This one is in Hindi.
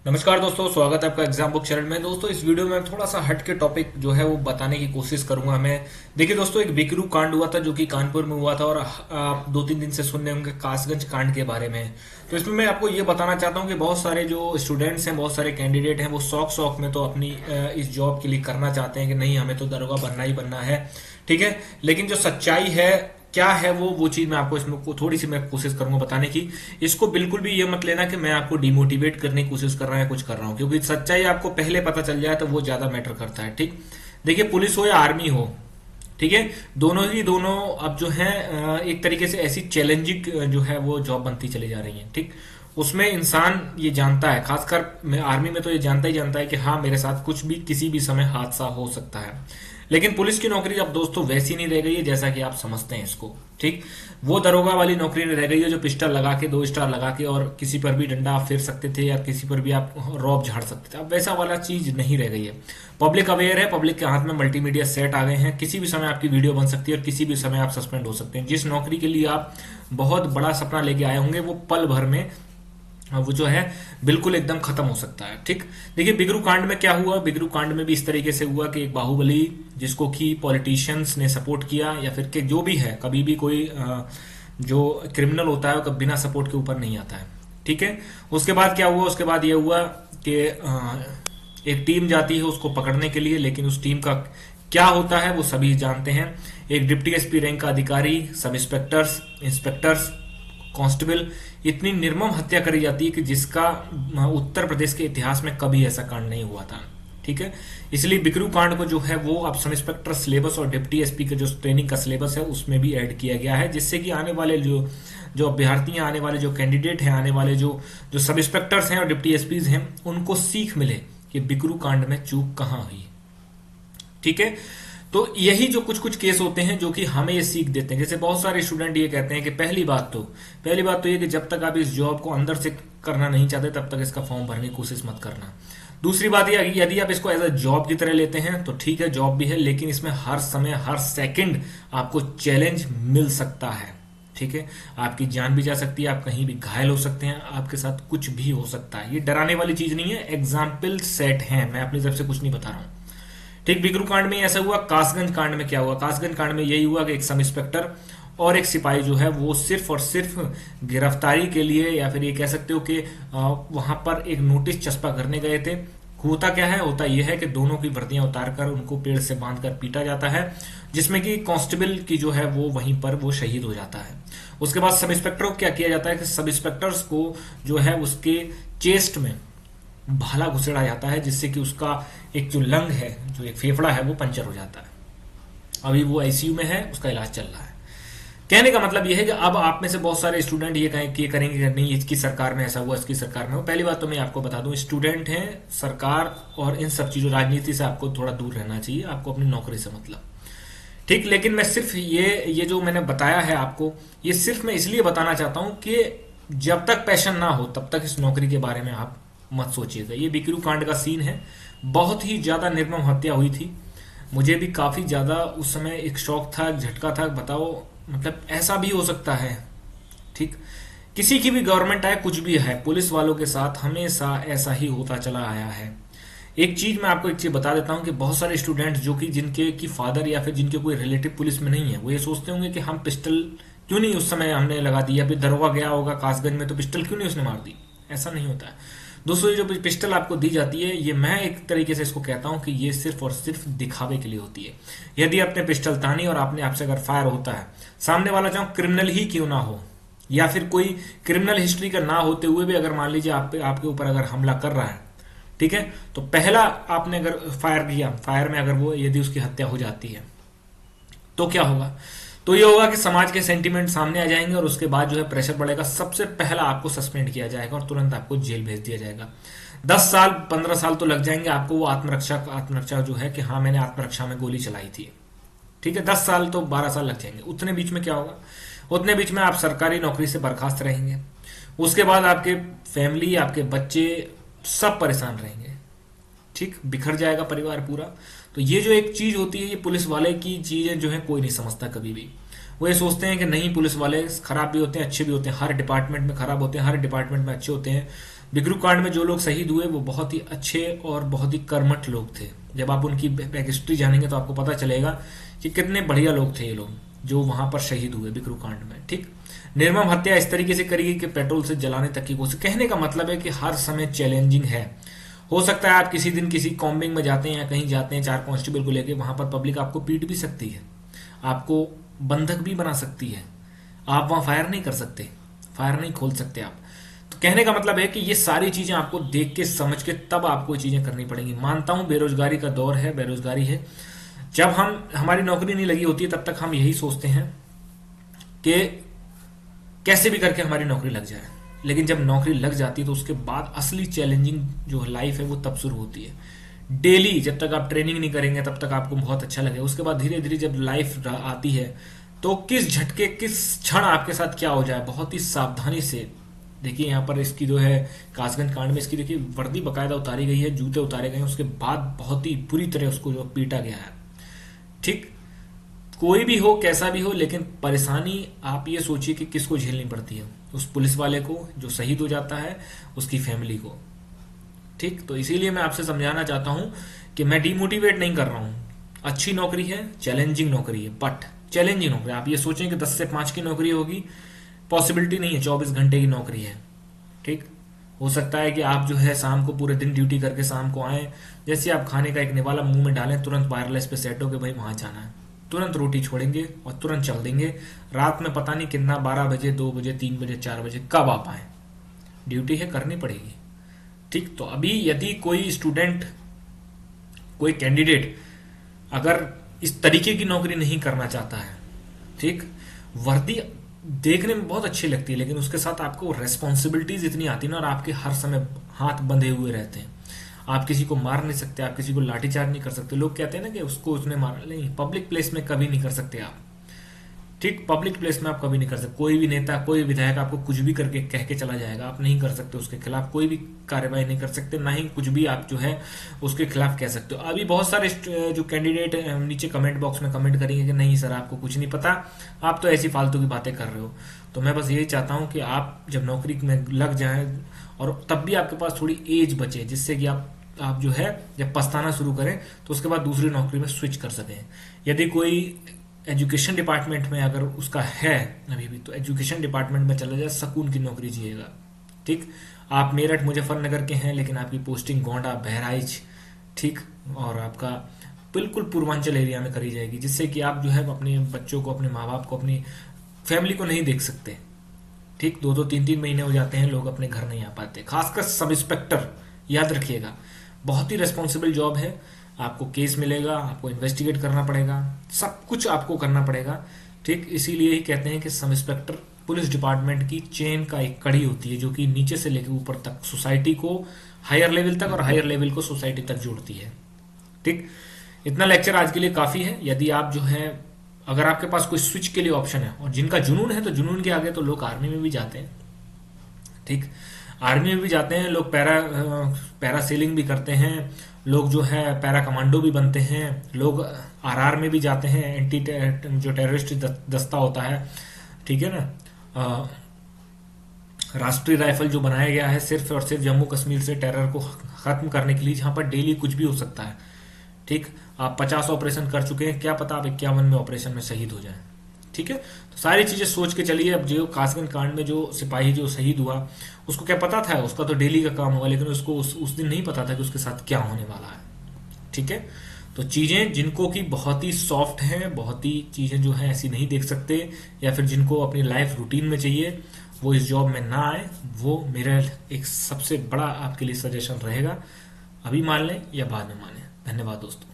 नमस्कार दोस्तों, स्वागत है आपका एग्जाम बुक चैनल में। दोस्तों, इस वीडियो में थोड़ा सा हट के टॉपिक जो है वो बताने की कोशिश करूंगा मैं। देखिए दोस्तों, एक बिकरू कांड हुआ था जो कि कानपुर में हुआ था, और आप 2-3 दिन से सुन रहे होंगे कासगंज कांड के बारे में। तो इसमें मैं आपको ये बताना चाहता हूँ कि बहुत सारे जो स्टूडेंट्स हैं, बहुत सारे कैंडिडेट हैं, वो शौक शौक में तो अपनी इस जॉब के लिए करना चाहते हैं कि नहीं, हमें तो दरोगा बनना ही बनना है। ठीक है, लेकिन जो सच्चाई है क्या है वो चीज मैं आपको इसमें थोड़ी सी मैं कोशिश करूंगा बताने की। इसको बिल्कुल भी ये मत लेना कि मैं आपको डिमोटिवेट करने की कोशिश कर रहा है, कुछ कर रहा हूं, क्योंकि सच्चाई आपको पहले पता चल जाए तो वो ज्यादा मैटर करता है। ठीक, देखिए, पुलिस हो या आर्मी हो, ठीक है, दोनों ही दोनों अब जो है एक तरीके से ऐसी चैलेंजिंग जो है वो जॉब बनती चली जा रही है। ठीक, उसमें इंसान ये जानता है, खासकर आर्मी में तो ये जानता ही जानता है कि हाँ, मेरे साथ कुछ भी किसी भी समय हादसा हो सकता है। लेकिन पुलिस की नौकरी अब दोस्तों वैसी नहीं रह गई है जैसा कि आप समझते हैं इसको। ठीक, वो दरोगा वाली नौकरी नहीं रह गई है जो पिस्टल लगा के, 2 स्टार लगा के और किसी पर भी डंडा आप फेर सकते थे या किसी पर भी आप रॉब झाड़ सकते थे। अब वैसा वाला चीज नहीं रह गई है। पब्लिक अवेयर है, पब्लिक के हाथ में मल्टीमीडिया सेट आ गए हैं, किसी भी समय आपकी वीडियो बन सकती है और किसी भी समय आप सस्पेंड हो सकते हैं। जिस नौकरी के लिए आप बहुत बड़ा सपना लेके आए होंगे वो पल भर में वो जो है बिल्कुल एकदम खत्म हो सकता है। ठीक, देखिए, बिगरू कांड में क्या हुआ। बिगरू कांड में भी इस तरीके से हुआ कि एक बाहुबली, जिसको कि पॉलिटिशियंस ने सपोर्ट किया या फिर के जो भी है, कभी भी कोई जो क्रिमिनल होता है वो कभी बिना सपोर्ट के ऊपर नहीं आता है। ठीक है, उसके बाद क्या हुआ, उसके बाद ये हुआ कि एक टीम जाती है उसको पकड़ने के लिए, लेकिन उस टीम का क्या होता है वो सभी जानते हैं। एक डिप्टी एसपी रैंक का अधिकारी, सब इंस्पेक्टर्स, इंस्पेक्टर्स, कांस्टेबल, इतनी निर्मम हत्या करी जाती है कि जिसका उत्तर प्रदेश के इतिहास में कभी ऐसा कांड नहीं हुआ था। ठीक है, इसलिए बिकरू कांड को जो है वो अब सब इंस्पेक्टर सिलेबस और डिप्टी एसपी के जो ट्रेनिंग का सिलेबस है उसमें भी ऐड किया गया है, जिससे कि आने वाले जो जो अभ्यर्थी हैं, आने वाले जो कैंडिडेट हैं, आने वाले जो जो सब इंस्पेक्टर्स हैं और डिप्टी एसपीज हैं, उनको सीख मिले कि बिकरू कांड में चूक कहाँ हुई। ठीक है, तो यही जो कुछ कुछ केस होते हैं जो कि हमें ये सीख देते हैं। जैसे बहुत सारे स्टूडेंट ये कहते हैं कि पहली बात तो ये कि जब तक आप इस जॉब को अंदर से करना नहीं चाहते तब तक इसका फॉर्म भरने की कोशिश मत करना। दूसरी बात ये, यदि आप इसको एज अ जॉब की तरह लेते हैं तो ठीक है, जॉब भी है, लेकिन इसमें हर समय हर सेकंड आपको चैलेंज मिल सकता है। ठीक है, आपकी जान भी जा सकती है, आप कहीं भी घायल हो सकते हैं, आपके साथ कुछ भी हो सकता है। ये डराने वाली चीज नहीं है, एग्जाम्पल सेट है, मैं अपनी तरफ से कुछ नहीं बता रहा हूं। ठीक, बिकरू कांड में ऐसा हुआ। कासगंज कांड में क्या हुआ, कासगंज कांड में यही हुआ कि एक सब इंस्पेक्टर और एक सिपाही जो है वो सिर्फ और सिर्फ गिरफ्तारी के लिए, या फिर ये कह सकते हो कि वहां पर एक नोटिस चस्पा करने गए थे। होता क्या है, होता यह है कि दोनों की वर्दियां उतारकर उनको पेड़ से बांधकर पीटा जाता है, जिसमें कि कांस्टेबल की जो है वो वहीं पर वो शहीद हो जाता है। उसके बाद सब इंस्पेक्टर को क्या किया जाता है कि सब इंस्पेक्टर्स को जो है उसके चेस्ट में भाला घुसेड़ा जाता है, जिससे कि उसका एक जो लंग है, जो एक फेफड़ा है, वो पंचर हो जाता है। अभी वो आईसीयू में है, उसका इलाज चल रहा है। कहने का मतलब यह है कि अब आप में से बहुत सारे स्टूडेंट ये करेंगे कि नहीं, इसकी सरकार में ऐसा हुआ, इसकी सरकार में हुआ। पहली बात तो मैं आपको बता दूं, स्टूडेंट हैं, सरकार और इन सब चीजों, राजनीति से आपको थोड़ा दूर रहना चाहिए, आपको अपनी नौकरी से मतलब। ठीक, लेकिन मैं सिर्फ ये जो मैंने बताया है आपको, ये सिर्फ मैं इसलिए बताना चाहता हूं कि जब तक पैशन ना हो तब तक इस नौकरी के बारे में आप मत सोचिएगा। ये बिकरू कांड का सीन है, बहुत ही ज्यादा निर्मम हत्या हुई थी। मुझे भी काफी ज्यादा उस समय एक शौक था, झटका था, बताओ मतलब ऐसा भी हो सकता है। ठीक, किसी की भी गवर्नमेंट आए, कुछ भी है, पुलिस वालों के साथ हमेशा ऐसा ही होता चला आया है। एक चीज मैं आपको एक चीज बता देता हूं कि बहुत सारे स्टूडेंट्स जो कि जिनके की फादर या फिर जिनके कोई रिलेटिव पुलिस में नहीं है, वो ये सोचते होंगे कि हम पिस्टल क्यों नहीं उस समय हमने लगा दी, अभी दरोगा गया होगा कासगंज में तो पिस्टल क्यों नहीं उसने मार दी। ऐसा नहीं होता है दोस्तों। ये जो पिस्टल आपको दी जाती है, ये मैं एक तरीके से इसको कहता हूं कि ये सिर्फ और सिर्फ दिखावे के लिए होती है। यदि आपने पिस्टल तानी और आपने आपसे अगर फायर होता है, सामने वाला चाहे क्रिमिनल ही क्यों ना हो या फिर कोई क्रिमिनल हिस्ट्री का ना होते हुए भी अगर मान लीजिए आपके ऊपर अगर हमला कर रहा है, ठीक है, तो पहला आपने अगर फायर किया, फायर में अगर वो यदि उसकी हत्या हो जाती है तो क्या होगा, तो ये होगा कि समाज के सेंटीमेंट सामने आ जाएंगे और उसके बाद जो है प्रेशर बढ़ेगा। सबसे पहला आपको सस्पेंड किया जाएगा और तुरंत आपको जेल भेज दिया जाएगा। 10 साल 15 साल तो लग जाएंगे आपको वो आत्मरक्षा जो है कि हाँ, मैंने आत्मरक्षा में गोली चलाई थी। ठीक है, 10 साल तो 12 साल लग जाएंगे। उतने बीच में क्या होगा, उतने बीच में आप सरकारी नौकरी से बर्खास्त रहेंगे। उसके बाद आपके फैमिली, आपके बच्चे सब परेशान रहेंगे। ठीक, बिखर जाएगा परिवार पूरा। तो ये जो एक चीज होती है, ये पुलिस वाले की चीजें जो है कोई नहीं समझता कभी भी। वो ये सोचते हैं कि नहीं, पुलिस वाले खराब भी होते हैं, अच्छे भी होते हैं, हर डिपार्टमेंट में खराब होते हैं, हर डिपार्टमेंट में अच्छे होते हैं। बिकरू कांड में जो लोग शहीद हुए वो बहुत ही अच्छे और बहुत ही कर्मठ लोग थे। जब आप उनकी बैक हिस्ट्री जानेंगे तो आपको पता चलेगा कि कितने बढ़िया लोग थे ये लोग जो वहां पर शहीद हुए बिकरू कांड में। ठीक, निर्मम हत्या इस तरीके से करी गई कि पेट्रोल से जलाने तक की कोशिश। कहने का मतलब है कि हर समय चैलेंजिंग है। हो सकता है आप किसी दिन किसी कॉम्बिंग में जाते हैं या कहीं जाते हैं 4 कांस्टेबल को लेके, वहां पर पब्लिक आपको पीट भी सकती है, आपको बंधक भी बना सकती है, आप वहां फायर नहीं कर सकते, फायर नहीं खोल सकते आप। तो कहने का मतलब है कि ये सारी चीजें आपको देख के समझ के तब आपको ये चीजें करनी पड़ेंगी। मानता हूं बेरोजगारी का दौर है, बेरोजगारी है। जब हमारी नौकरी नहीं लगी होती है तब तक हम यही सोचते हैं कि कैसे भी करके हमारी नौकरी लग जाए, लेकिन जब नौकरी लग जाती है तो उसके बाद असली चैलेंजिंग जो लाइफ है वो तब शुरू होती है। डेली जब तक आप ट्रेनिंग नहीं करेंगे तब तक आपको बहुत अच्छा लगेगा, उसके बाद धीरे धीरे जब लाइफ आती है तो किस झटके किस क्षण आपके साथ क्या हो जाए बहुत ही सावधानी से। देखिए यहाँ पर इसकी जो है कासगंज कांड में इसकी देखिए वर्दी बकायदा उतारी गई है, जूते उतारे गए हैं, उसके बाद बहुत ही बुरी तरह उसको जो पीटा गया है। ठीक, कोई भी हो कैसा भी हो, लेकिन परेशानी आप ये सोचिए कि किसको झेलनी पड़ती है, उस पुलिस वाले को जो शहीद हो जाता है, उसकी फैमिली को। ठीक, तो इसीलिए मैं आपसे समझाना चाहता हूं कि मैं डिमोटिवेट नहीं कर रहा हूं। अच्छी नौकरी है, चैलेंजिंग नौकरी है, बट चैलेंजिंग नौकरी। आप ये सोचें कि 10 से 5 की नौकरी होगी, पॉसिबिलिटी नहीं है। 24 घंटे की नौकरी है। ठीक, हो सकता है कि आप जो है शाम को पूरे दिन ड्यूटी करके शाम को आए, जैसे आप खाने का एक निवाला मुंह में डालें, तुरंत वायरलेस पे सेट हो के भाई वहां जाना है, तुरंत रोटी छोड़ेंगे और तुरंत चल देंगे। रात में पता नहीं कितना 12 बजे, 2 बजे, 3 बजे, 4 बजे कब आ पाए, ड्यूटी है, करनी पड़ेगी। ठीक, तो अभी यदि कोई स्टूडेंट, कोई कैंडिडेट अगर इस तरीके की नौकरी नहीं करना चाहता है, ठीक, वर्दी देखने में बहुत अच्छी लगती है लेकिन उसके साथ आपको रेस्पॉन्सिबिलिटीज इतनी आती है ना, और आपके हर समय हाथ बंधे हुए रहते हैं। आप किसी को मार नहीं सकते, आप किसी को लाठीचार्ज नहीं कर सकते। लोग कहते हैं ना कि उसको उसने मारा, नहीं, पब्लिक प्लेस में कभी नहीं कर सकते आप। ठीक, पब्लिक प्लेस में आप कभी नहीं कर सकते। कोई भी नेता, कोई विधायक आपको कुछ भी करके कह के चला जाएगा, आप नहीं कर सकते, उसके खिलाफ कोई भी कार्यवाही नहीं कर सकते, ना ही कुछ भी आप जो है उसके खिलाफ कह सकते हो। अभी बहुत सारे जो कैंडिडेट नीचे कमेंट बॉक्स में कमेंट करेंगे कि नहीं सर आपको कुछ नहीं पता, आप तो ऐसी फालतू की बातें कर रहे हो। तो मैं बस यही चाहता हूं कि आप जब नौकरी में लग जाए और तब भी आपके पास थोड़ी एज बचे, जिससे कि आप जो है जब पछताना शुरू करें तो उसके बाद दूसरी नौकरी में स्विच कर सकें। यदि कोई एजुकेशन डिपार्टमेंट में अगर उसका है अभी भी, तो एजुकेशन डिपार्टमेंट में चला जाए, सुकून की नौकरी जिएगा। ठीक, आप मेरठ मुजफ्फरनगर के हैं लेकिन आपकी पोस्टिंग गोंडा, बहराइच, ठीक, और आपका बिल्कुल पूर्वांचल एरिया में करी जाएगी, जिससे कि आप जो है अपने बच्चों को, अपने माँ बाप को, अपनी फैमिली को नहीं देख सकते। ठीक, 2-2, 3-3 महीने हो जाते हैं, लोग अपने घर नहीं आ पाते। खासकर सब इंस्पेक्टर, याद रखिएगा, बहुत ही रेस्पॉन्सिबल जॉब है। आपको केस मिलेगा, आपको इन्वेस्टिगेट करना पड़ेगा, सब कुछ आपको करना पड़ेगा। ठीक, इसीलिए ही कहते हैं कि सब इंस्पेक्टर पुलिस डिपार्टमेंट की चेन का एक कड़ी होती है, जो कि नीचे से लेकर ऊपर तक सोसाइटी को, हायर लेवल तक, और हायर लेवल को सोसाइटी तक जोड़ती है। ठीक, इतना लेक्चर आज के लिए काफी है। यदि आप जो है, अगर आपके पास कोई स्विच के लिए ऑप्शन है, और जिनका जुनून है, तो जुनून के आगे तो लोग आर्मी में भी जाते हैं। ठीक, आर्मी में भी जाते हैं लोग, पैरासेलिंग भी करते हैं लोग, जो है पैरा कमांडो भी बनते हैं लोग, आरआर में भी जाते हैं, एंटी जो टेररिस्ट दस्ता होता है, ठीक है ना, राष्ट्रीय राइफल जो बनाया गया है सिर्फ और सिर्फ जम्मू कश्मीर से टेरर को खत्म करने के लिए, जहां पर डेली कुछ भी हो सकता है। ठीक, आप 50 ऑपरेशन कर चुके हैं, क्या पता आप 51वें ऑपरेशन में शहीद हो जाए। ठीक है, तो सारी चीजें सोच के चलिए। अब जो कासगंज कांड में जो सिपाही जो शहीद हुआ, उसको क्या पता था, उसका तो डेली का काम हुआ, लेकिन उसको उस दिन नहीं पता था कि उसके साथ क्या होने वाला है। ठीक है, तो चीजें जिनको की बहुत ही सॉफ्ट हैं, बहुत ही चीजें जो है ऐसी नहीं देख सकते, या फिर जिनको अपनी लाइफ रूटीन में चाहिए, वो इस जॉब में ना आए। वो मेरा एक सबसे बड़ा आपके लिए सजेशन रहेगा, अभी मान लें या बाद में माने। धन्यवाद दोस्तों।